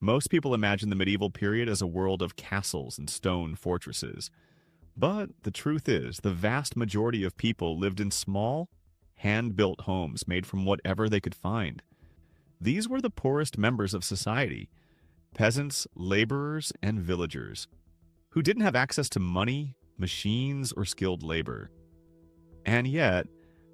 Most people imagine the medieval period as a world of castles and stone fortresses. But the truth is, the vast majority of people lived in small, hand-built homes made from whatever they could find. These were the poorest members of society: peasants, laborers, and villagers, who didn't have access to money, machines, or skilled labor. And yet,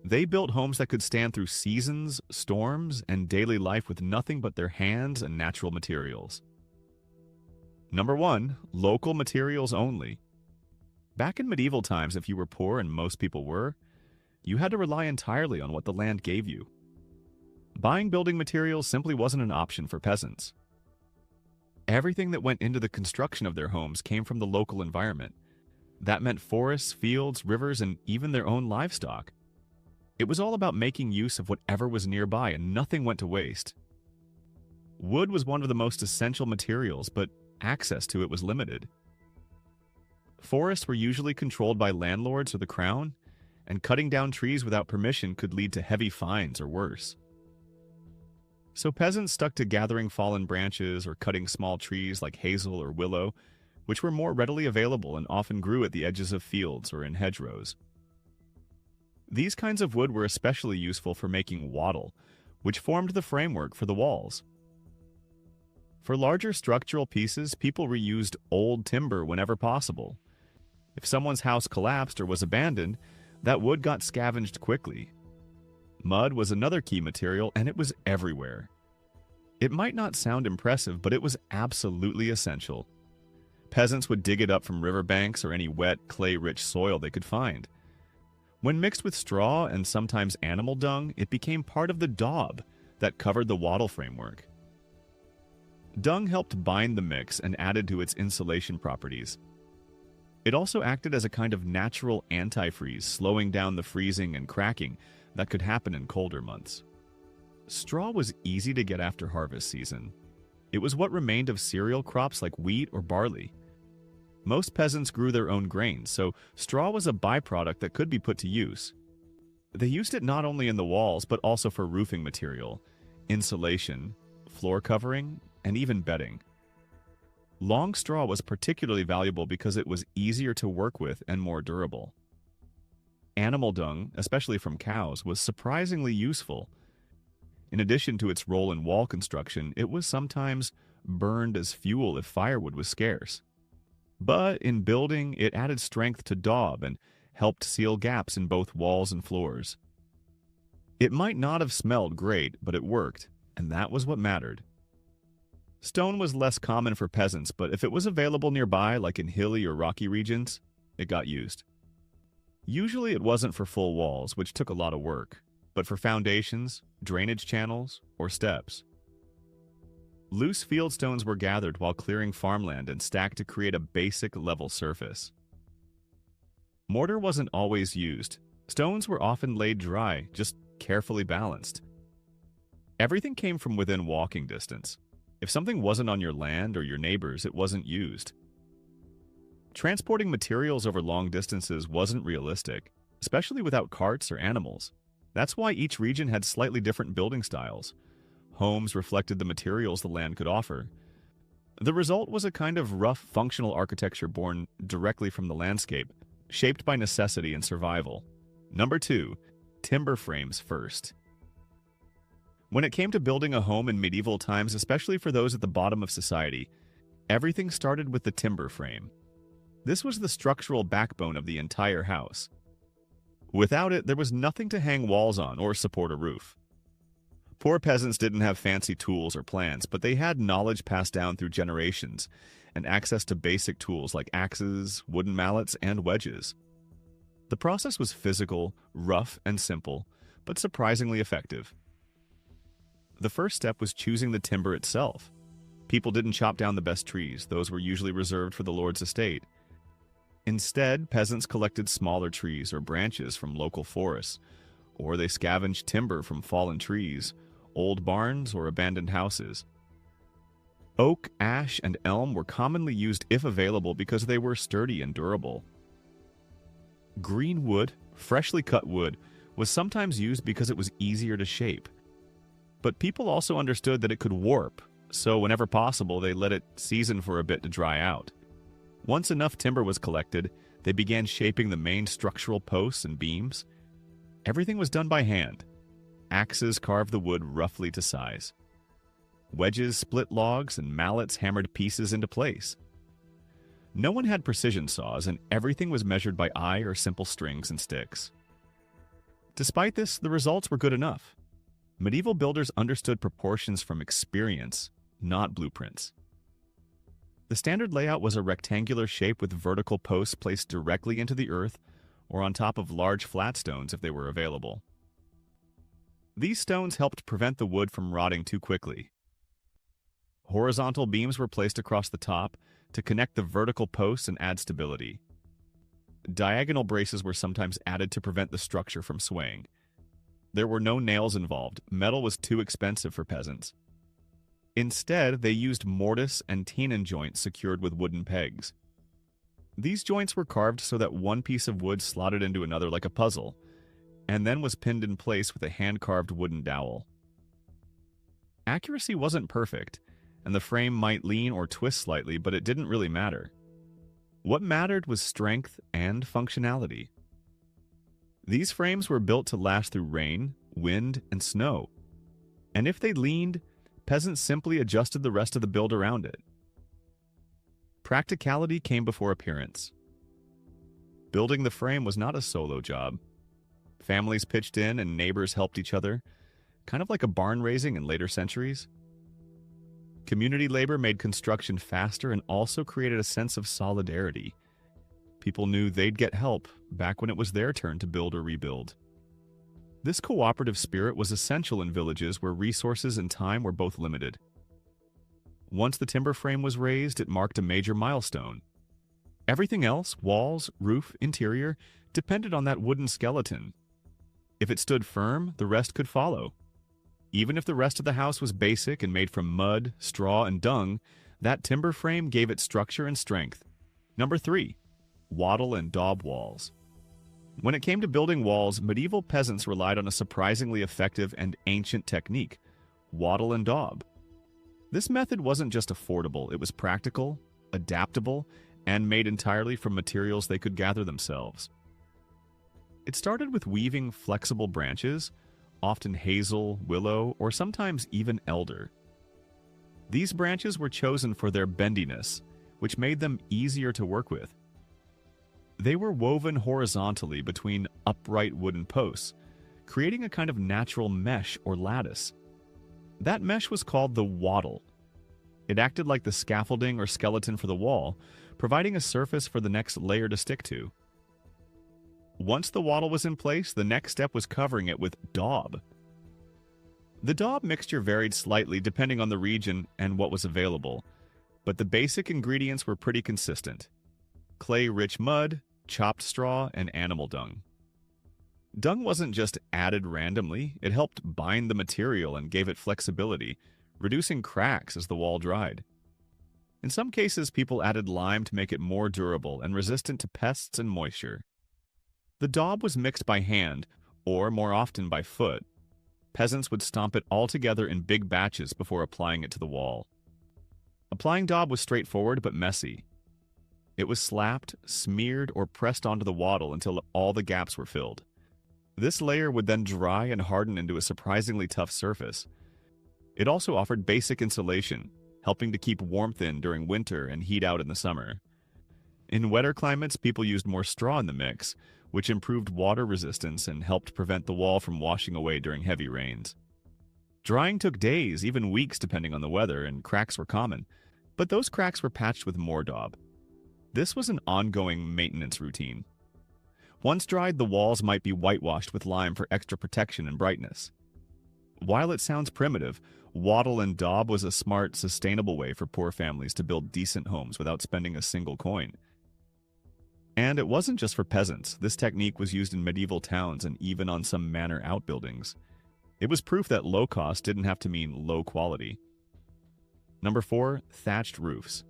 they built homes that could stand through seasons, storms, and daily life with nothing but their hands and natural materials. Number 1. Local materials only. Back in medieval times, if you were poor, and most people were, you had to rely entirely on what the land gave you. Buying building materials simply wasn't an option for peasants. Everything that went into the construction of their homes came from the local environment. That meant forests, fields, rivers, and even their own livestock. It was all about making use of whatever was nearby, and nothing went to waste. Wood was one of the most essential materials, but access to it was limited. Forests were usually controlled by landlords or the crown, and cutting down trees without permission could lead to heavy fines or worse. So peasants stuck to gathering fallen branches or cutting small trees like hazel or willow, which were more readily available and often grew at the edges of fields or in hedgerows. These kinds of wood were especially useful for making wattle, which formed the framework for the walls. For larger structural pieces, people reused old timber whenever possible. If someone's house collapsed or was abandoned, that wood got scavenged quickly. Mud was another key material, and it was everywhere. It might not sound impressive, but it was absolutely essential. Peasants would dig it up from riverbanks or any wet, clay-rich soil they could find. When mixed with straw and sometimes animal dung, it became part of the daub that covered the wattle framework. Dung helped bind the mix and added to its insulation properties. It also acted as a kind of natural antifreeze, slowing down the freezing and cracking that could happen in colder months. Straw was easy to get after harvest season. It was what remained of cereal crops like wheat or barley. Most peasants grew their own grains, so straw was a byproduct that could be put to use. They used it not only in the walls, but also for roofing material, insulation, floor covering, and even bedding. Long straw was particularly valuable because it was easier to work with and more durable. Animal dung, especially from cows, was surprisingly useful. In addition to its role in wall construction, it was sometimes burned as fuel if firewood was scarce. But in building, it added strength to daub and helped seal gaps in both walls and floors. It might not have smelled great, but it worked, and that was what mattered. Stone was less common for peasants, but if it was available nearby, like in hilly or rocky regions, it got used. Usually it wasn't for full walls, which took a lot of work, but for foundations, drainage channels, or steps. Loose fieldstones were gathered while clearing farmland and stacked to create a basic level surface. Mortar wasn't always used. Stones were often laid dry, just carefully balanced. Everything came from within walking distance. If something wasn't on your land or your neighbor's, it wasn't used. Transporting materials over long distances wasn't realistic, especially without carts or animals. That's why each region had slightly different building styles. Homes reflected the materials the land could offer. The result was a kind of rough, functional architecture born directly from the landscape, shaped by necessity and survival. Number 2. Timber frames first. When it came to building a home in medieval times, especially for those at the bottom of society, everything started with the timber frame. This was the structural backbone of the entire house. Without it, there was nothing to hang walls on or support a roof. Poor peasants didn't have fancy tools or plans, but they had knowledge passed down through generations and access to basic tools like axes, wooden mallets, and wedges. The process was physical, rough, and simple, but surprisingly effective. The first step was choosing the timber itself. People didn't chop down the best trees; those were usually reserved for the lord's estate. Instead, peasants collected smaller trees or branches from local forests, or they scavenged timber from fallen trees, old barns, or abandoned houses. Oak, ash, and elm were commonly used if available because they were sturdy and durable. Green wood, freshly cut wood, was sometimes used because it was easier to shape. But people also understood that it could warp, so whenever possible, they let it season for a bit to dry out. Once enough timber was collected, they began shaping the main structural posts and beams. Everything was done by hand. Axes carved the wood roughly to size. Wedges split logs and mallets hammered pieces into place. No one had precision saws, and everything was measured by eye or simple strings and sticks. Despite this, the results were good enough. Medieval builders understood proportions from experience, not blueprints. The standard layout was a rectangular shape with vertical posts placed directly into the earth or on top of large flat stones if they were available. These stones helped prevent the wood from rotting too quickly. Horizontal beams were placed across the top to connect the vertical posts and add stability. Diagonal braces were sometimes added to prevent the structure from swaying. There were no nails involved. Metal was too expensive for peasants. Instead, they used mortise and tenon joints secured with wooden pegs. These joints were carved so that one piece of wood slotted into another like a puzzle, and then was pinned in place with a hand-carved wooden dowel. Accuracy wasn't perfect, and the frame might lean or twist slightly, but it didn't really matter. What mattered was strength and functionality. These frames were built to last through rain, wind, and snow, and if they leaned, peasants simply adjusted the rest of the build around it. Practicality came before appearance. Building the frame was not a solo job. Families pitched in and neighbors helped each other, kind of like a barn raising in later centuries. Community labor made construction faster and also created a sense of solidarity. People knew they'd get help back when it was their turn to build or rebuild. This cooperative spirit was essential in villages where resources and time were both limited. Once the timber frame was raised, it marked a major milestone. Everything else, walls, roof, interior, depended on that wooden skeleton. If it stood firm, the rest could follow. Even if the rest of the house was basic and made from mud, straw, and dung, that timber frame gave it structure and strength. Number 3, wattle and daub walls. When it came to building walls, medieval peasants relied on a surprisingly effective and ancient technique, wattle and daub. This method wasn't just affordable, it was practical, adaptable, and made entirely from materials they could gather themselves. It started with weaving flexible branches, often hazel, willow, or sometimes even elder. These branches were chosen for their bendiness, which made them easier to work with. They were woven horizontally between upright wooden posts, creating a kind of natural mesh or lattice. That mesh was called the wattle. It acted like the scaffolding or skeleton for the wall, providing a surface for the next layer to stick to. Once the wattle was in place, the next step was covering it with daub. The daub mixture varied slightly depending on the region and what was available, but the basic ingredients were pretty consistent: clay-rich mud, chopped straw, and animal dung. Dung wasn't just added randomly, it helped bind the material and gave it flexibility, reducing cracks as the wall dried. In some cases, people added lime to make it more durable and resistant to pests and moisture. The daub was mixed by hand, or more often by foot. Peasants would stomp it all together in big batches before applying it to the wall. Applying daub was straightforward but messy. It was slapped, smeared, or pressed onto the wattle until all the gaps were filled. This layer would then dry and harden into a surprisingly tough surface. It also offered basic insulation, helping to keep warmth in during winter and heat out in the summer. In wetter climates, people used more straw in the mix, which improved water resistance and helped prevent the wall from washing away during heavy rains. Drying took days, even weeks depending on the weather, and cracks were common, but those cracks were patched with more daub. This was an ongoing maintenance routine. Once dried, the walls might be whitewashed with lime for extra protection and brightness. While it sounds primitive, wattle and daub was a smart, sustainable way for poor families to build decent homes without spending a single coin. And it wasn't just for peasants. This technique was used in medieval towns and even on some manor outbuildings. It was proof that low cost didn't have to mean low quality. Number 4, thatched roofs.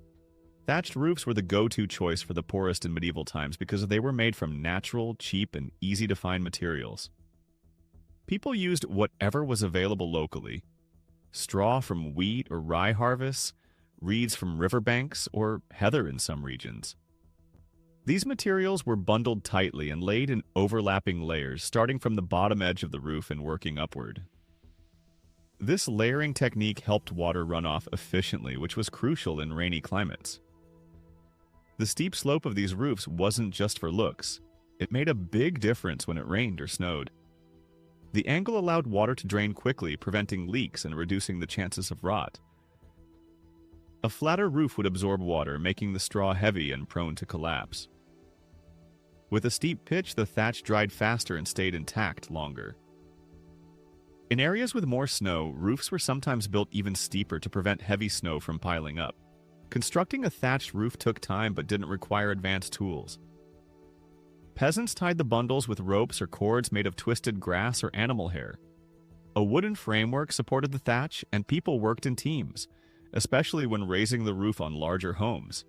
Thatched roofs were the go-to choice for the poorest in medieval times because they were made from natural, cheap, and easy-to-find materials. People used whatever was available locally. straw from wheat or rye harvests, reeds from riverbanks, or heather in some regions. These materials were bundled tightly and laid in overlapping layers, starting from the bottom edge of the roof and working upward. This layering technique helped water run off efficiently, which was crucial in rainy climates. The steep slope of these roofs wasn't just for looks. It made a big difference when it rained or snowed. The angle allowed water to drain quickly, preventing leaks and reducing the chances of rot. A flatter roof would absorb water, making the straw heavy and prone to collapse. With a steep pitch, the thatch dried faster and stayed intact longer. In areas with more snow, roofs were sometimes built even steeper to prevent heavy snow from piling up. Constructing a thatched roof took time but didn't require advanced tools. Peasants tied the bundles with ropes or cords made of twisted grass or animal hair. A wooden framework supported the thatch, and people worked in teams, especially when raising the roof on larger homes.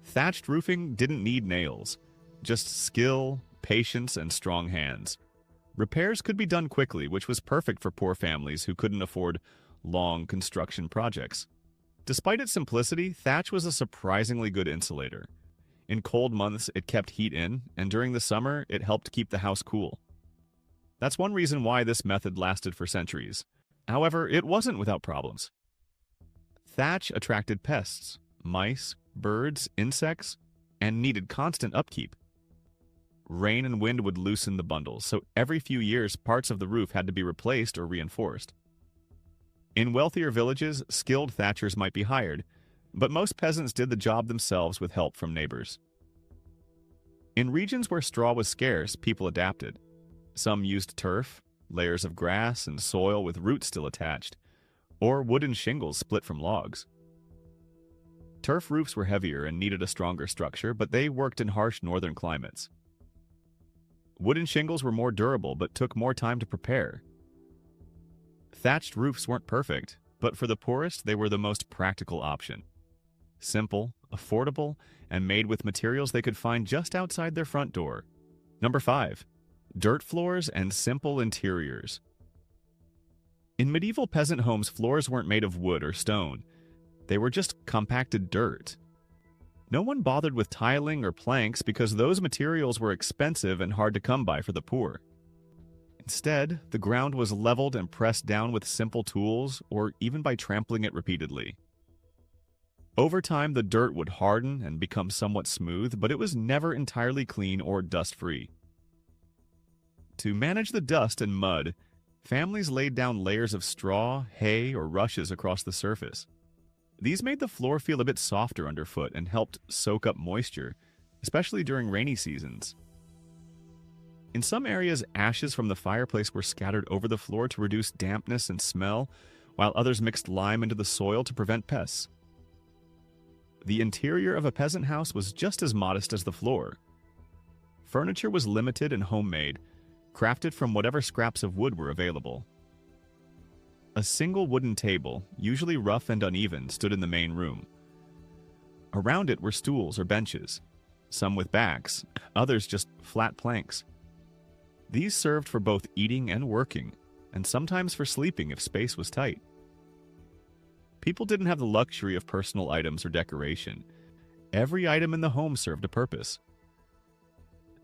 Thatched roofing didn't need nails, just skill, patience, and strong hands. Repairs could be done quickly, which was perfect for poor families who couldn't afford long construction projects. Despite its simplicity, thatch was a surprisingly good insulator. In cold months, it kept heat in, and during the summer, it helped keep the house cool. That's one reason why this method lasted for centuries. However, it wasn't without problems. Thatch attracted pests, mice, birds, insects, and needed constant upkeep. Rain and wind would loosen the bundles, so every few years parts of the roof had to be replaced or reinforced. In wealthier villages, skilled thatchers might be hired, but most peasants did the job themselves with help from neighbors. In regions where straw was scarce, people adapted. Some used turf, layers of grass and soil with roots still attached, or wooden shingles split from logs. Turf roofs were heavier and needed a stronger structure, but they worked in harsh northern climates. Wooden shingles were more durable but took more time to prepare. Thatched roofs weren't perfect, but for the poorest, they were the most practical option. Simple, affordable, and made with materials they could find just outside their front door. Number 5. Dirt floors and simple interiors. In medieval peasant homes, floors weren't made of wood or stone. They were just compacted dirt. No one bothered with tiling or planks because those materials were expensive and hard to come by for the poor. Instead, the ground was leveled and pressed down with simple tools, or even by trampling it repeatedly. Over time, the dirt would harden and become somewhat smooth, but it was never entirely clean or dust-free. To manage the dust and mud, families laid down layers of straw, hay, or rushes across the surface. These made the floor feel a bit softer underfoot and helped soak up moisture, especially during rainy seasons. In some areas, ashes from the fireplace were scattered over the floor to reduce dampness and smell, while others mixed lime into the soil to prevent pests. The interior of a peasant house was just as modest as the floor. Furniture was limited and homemade, crafted from whatever scraps of wood were available. A single wooden table, usually rough and uneven, stood in the main room. Around it were stools or benches, some with backs, others just flat planks. These served for both eating and working, and sometimes for sleeping if space was tight. People didn't have the luxury of personal items or decoration. Every item in the home served a purpose.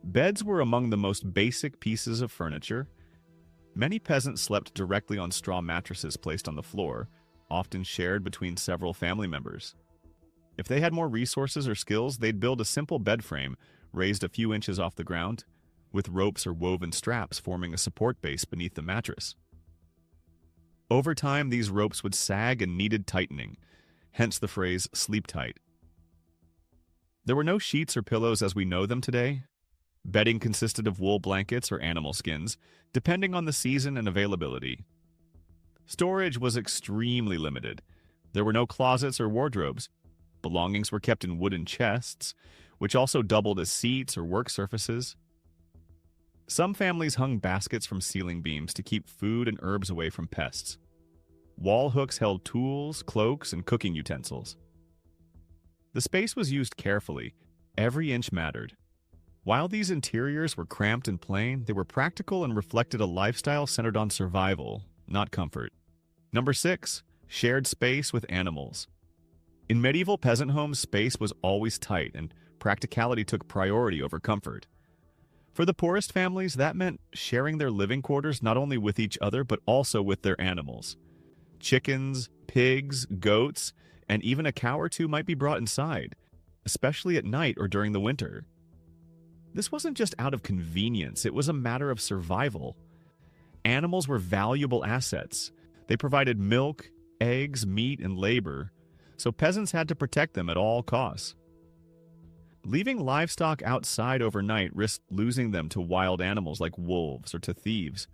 Beds were among the most basic pieces of furniture. Many peasants slept directly on straw mattresses placed on the floor, often shared between several family members. If they had more resources or skills, they'd build a simple bed frame, raised a few inches off the ground, with ropes or woven straps forming a support base beneath the mattress. Over time, these ropes would sag and needed tightening, hence the phrase sleep tight. There were no sheets or pillows as we know them today. Bedding consisted of wool blankets or animal skins, depending on the season and availability. Storage was extremely limited. There were no closets or wardrobes. Belongings were kept in wooden chests, which also doubled as seats or work surfaces. Some families hung baskets from ceiling beams to keep food and herbs away from pests. Wall hooks held tools, cloaks, and cooking utensils. The space was used carefully. Every inch mattered. While these interiors were cramped and plain, they were practical and reflected a lifestyle centered on survival, not comfort. Number 6. shared space with animals. In medieval peasant homes, space was always tight, and practicality took priority over comfort. For the poorest families, that meant sharing their living quarters not only with each other, but also with their animals. Chickens, pigs, goats, and even a cow or two might be brought inside, especially at night or during the winter. This wasn't just out of convenience, it was a matter of survival. Animals were valuable assets. They provided milk, eggs, meat, and labor, so peasants had to protect them at all costs. Leaving livestock outside overnight risked losing them to wild animals like wolves or to thieves.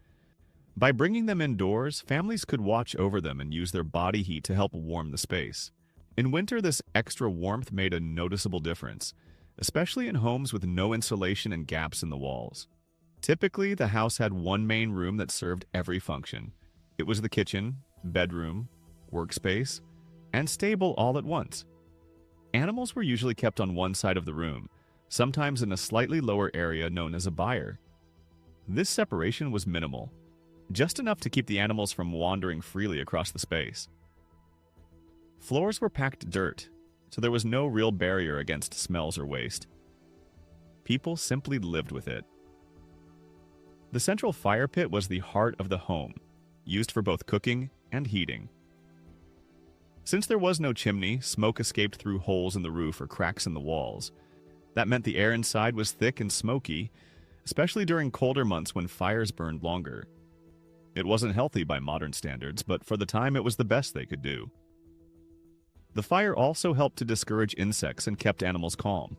By bringing them indoors, families could watch over them and use their body heat to help warm the space. In winter, this extra warmth made a noticeable difference, especially in homes with no insulation and gaps in the walls. Typically, the house had one main room that served every function. It was the kitchen, bedroom, workspace, and stable all at once. Animals were usually kept on one side of the room, sometimes in a slightly lower area known as a byre. This separation was minimal, just enough to keep the animals from wandering freely across the space. Floors were packed dirt, so there was no real barrier against smells or waste. People simply lived with it. The central fire pit was the heart of the home, used for both cooking and heating. Since there was no chimney, smoke escaped through holes in the roof or cracks in the walls. That meant the air inside was thick and smoky, especially during colder months when fires burned longer. It wasn't healthy by modern standards, but for the time it was the best they could do. The fire also helped to discourage insects and kept animals calm.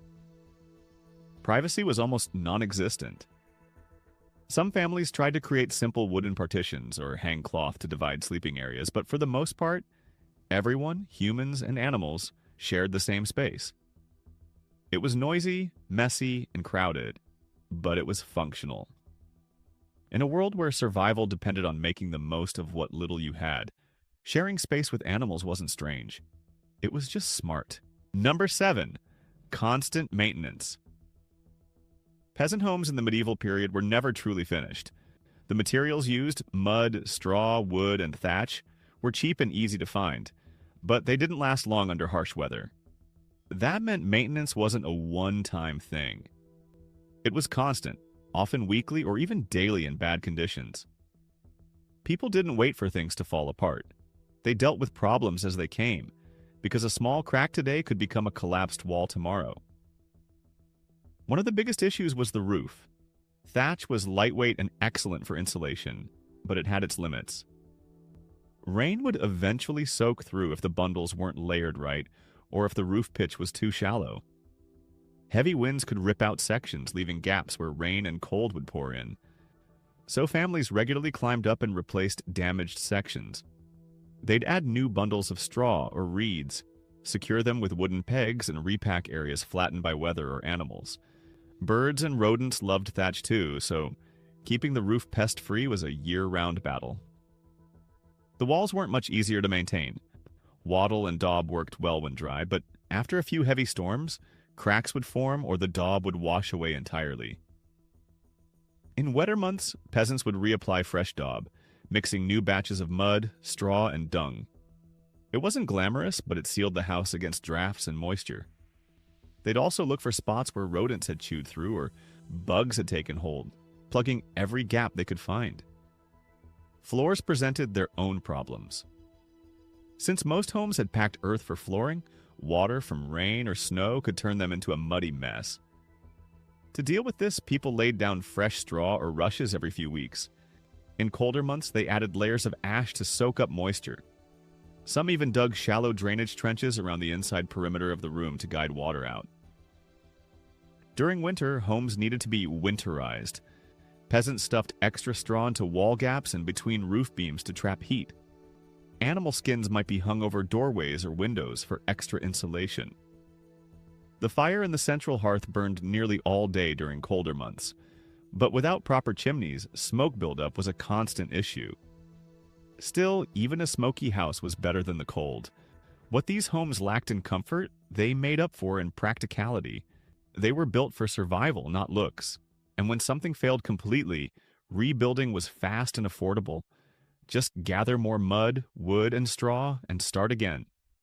Privacy was almost non-existent. Some families tried to create simple wooden partitions or hang cloth to divide sleeping areas, but for the most part, everyone, humans and animals, shared the same space. It was noisy, messy, and crowded, but it was functional. In a world where survival depended on making the most of what little you had, sharing space with animals wasn't strange. It was just smart. Number 7. Constant maintenance. Peasant homes in the medieval period were never truly finished. The materials used, mud, straw, wood, and thatch, were cheap and easy to find, but they didn't last long under harsh weather. That meant maintenance wasn't a one-time thing. It was constant, often weekly or even daily in bad conditions. People didn't wait for things to fall apart. They dealt with problems as they came, because a small crack today could become a collapsed wall tomorrow. One of the biggest issues was the roof. Thatch was lightweight and excellent for insulation, but it had its limits. Rain would eventually soak through if the bundles weren't layered right, or if the roof pitch was too shallow. Heavy winds could rip out sections, leaving gaps where rain and cold would pour in. So families regularly climbed up and replaced damaged sections. They'd add new bundles of straw or reeds, secure them with wooden pegs, and repack areas flattened by weather or animals. Birds and rodents loved thatch too, so keeping the roof pest-free was a year-round battle. The walls weren't much easier to maintain. Wattle and daub worked well when dry, but after a few heavy storms, cracks would form or the daub would wash away entirely. In wetter months, peasants would reapply fresh daub, mixing new batches of mud, straw, and dung. It wasn't glamorous, but it sealed the house against drafts and moisture. They'd also look for spots where rodents had chewed through or bugs had taken hold, plugging every gap they could find. Floors presented their own problems. Since most homes had packed earth for flooring, water from rain or snow could turn them into a muddy mess. To deal with this, people laid down fresh straw or rushes every few weeks. In colder months, they added layers of ash to soak up moisture. Some even dug shallow drainage trenches around the inside perimeter of the room to guide water out. During winter, homes needed to be winterized. Peasants stuffed extra straw into wall gaps and between roof beams to trap heat. Animal skins might be hung over doorways or windows for extra insulation. The fire in the central hearth burned nearly all day during colder months. But without proper chimneys, smoke buildup was a constant issue. Still, even a smoky house was better than the cold. What these homes lacked in comfort, they made up for in practicality. They were built for survival, not looks. And when something failed completely, rebuilding was fast and affordable. Just gather more mud, wood, and straw and start again.